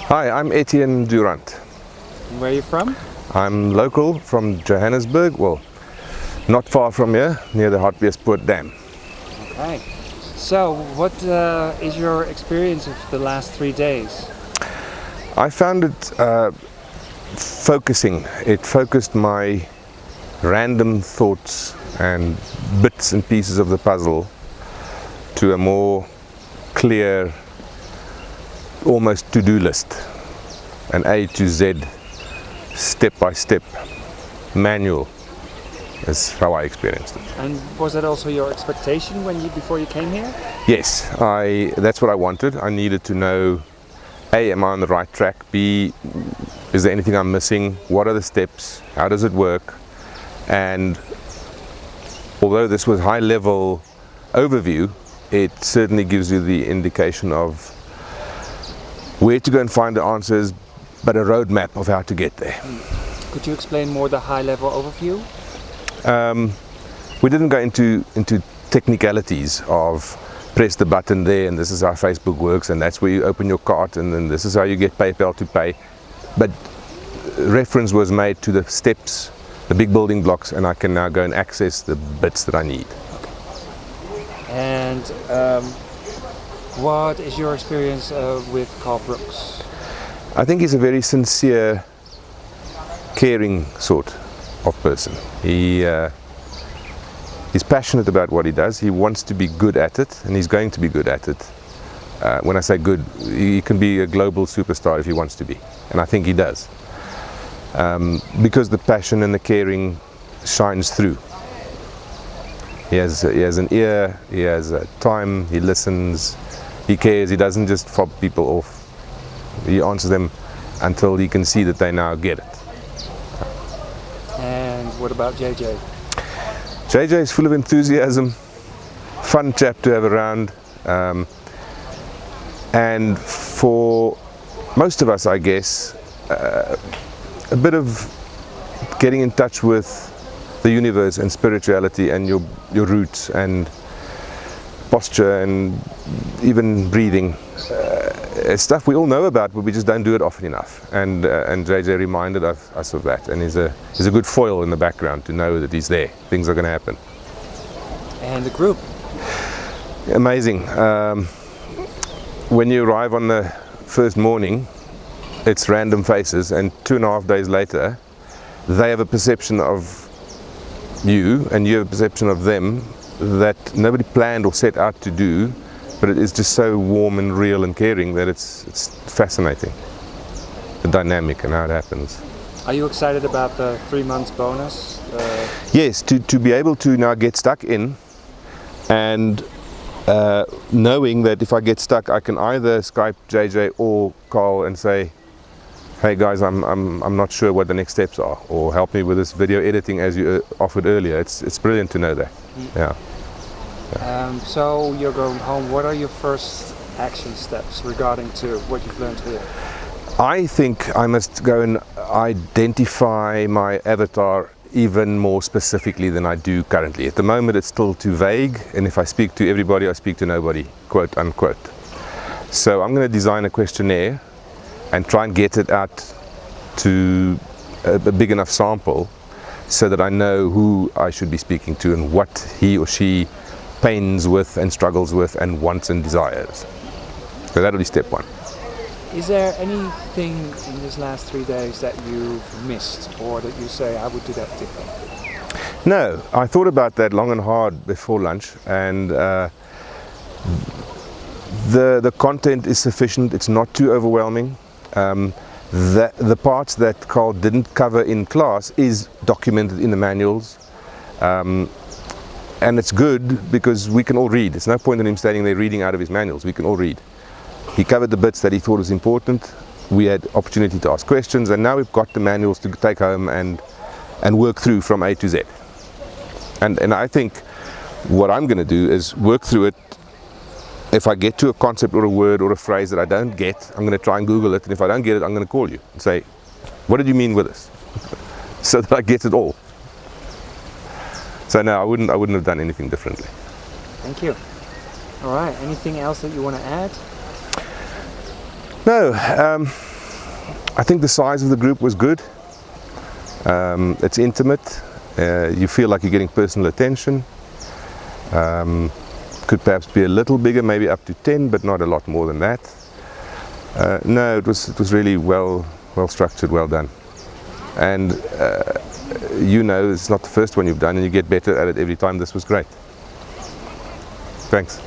Hi, I'm Etienne Durandt. Where are you from? I'm local from Johannesburg, well, not far from here, near the Hartbeespoort Dam. Okay. So, what is your experience of the last 3 days? I found it focusing. It focused my random thoughts and bits and pieces of the puzzle to a more clear, almost to-do list, an A to Z, step-by-step manual is how I experienced it. And was that also your expectation before you came here? Yes, that's what I wanted. I needed to know, A, am I on the right track? B, is there anything I'm missing? What are the steps? How does it work? And although this was high-level overview, it certainly gives you the indication of where to go and find the answers, but a roadmap of how to get there. Could you explain more the high-level overview? We didn't go into technicalities of press the button there and this is how Facebook works and that's where you open your cart and then this is how you get PayPal to pay. But reference was made to the steps, the big building blocks, and I can now go and access the bits that I need. And what is your experience with Coverups? I think he's a very sincere, caring sort of person. He's passionate about what he does. He wants to be good at it, and he's going to be good at it. When I say good, he can be a global superstar if he wants to be, and I think he does. Because the passion and the caring shines through. He has an ear, he has time, he listens, he cares, he doesn't just fob people off. He answers them until he can see that they now get it. And what about JJ? JJ is full of enthusiasm, fun chap to have around, and for most of us, I guess, a bit of getting in touch with the universe and spirituality and your roots and posture and even breathing. Stuff we all know about, but we just don't do it often enough. And JJ reminded us of that, and he's a good foil in the background to know that he's there. Things are going to happen. And the group? Amazing. When you arrive on the first morning, it's random faces, and 2.5 days later, they have a perception of you, and you have a perception of them that nobody planned or set out to do. But it is just so warm and real and caring that it's fascinating, the dynamic and how it happens. Are you excited about the 3 months bonus? Yes, to be able to now get stuck in and knowing that if I get stuck I can either Skype JJ or Carl and say, hey guys, I'm not sure what the next steps are, or help me with this video editing as you offered earlier. It's brilliant to know that. Yeah. So you're going home. What are your first action steps regarding to what you've learned here? I think I must go and identify my avatar even more specifically than I do currently. At the moment it's still too vague, and if I speak to everybody I speak to nobody, quote unquote. So I'm going to design a questionnaire and try and get it out to a big enough sample so that I know who I should be speaking to and what he or she pains with and struggles with and wants and desires. So that'll be step one. Is there anything in these last 3 days that you've missed, or that you say, I would do that differently? No, I thought about that long and hard before lunch, and the content is sufficient. It's not too overwhelming. The parts that Carl didn't cover in class is documented in the manuals. And it's good because we can all read. There's no point in him standing there reading out of his manuals. We can all read. He covered the bits that he thought was important. We had opportunity to ask questions, and now we've got the manuals to take home and work through from A to Z. And I think what I'm going to do is work through it. If I get to a concept or a word or a phrase that I don't get, I'm going to try and Google it, and if I don't get it, I'm going to call you and say, what did you mean with this? So that I get it all. So no, I wouldn't have done anything differently. Thank you. All right, anything else that you want to add? No, I think the size of the group was good. It's intimate. You feel like you're getting personal attention. Could perhaps be a little bigger, maybe up to 10, but not a lot more than that. No, it was really well structured, well done. And you know, it's not the first one you've done, and you get better at it every time. This was great. Thanks.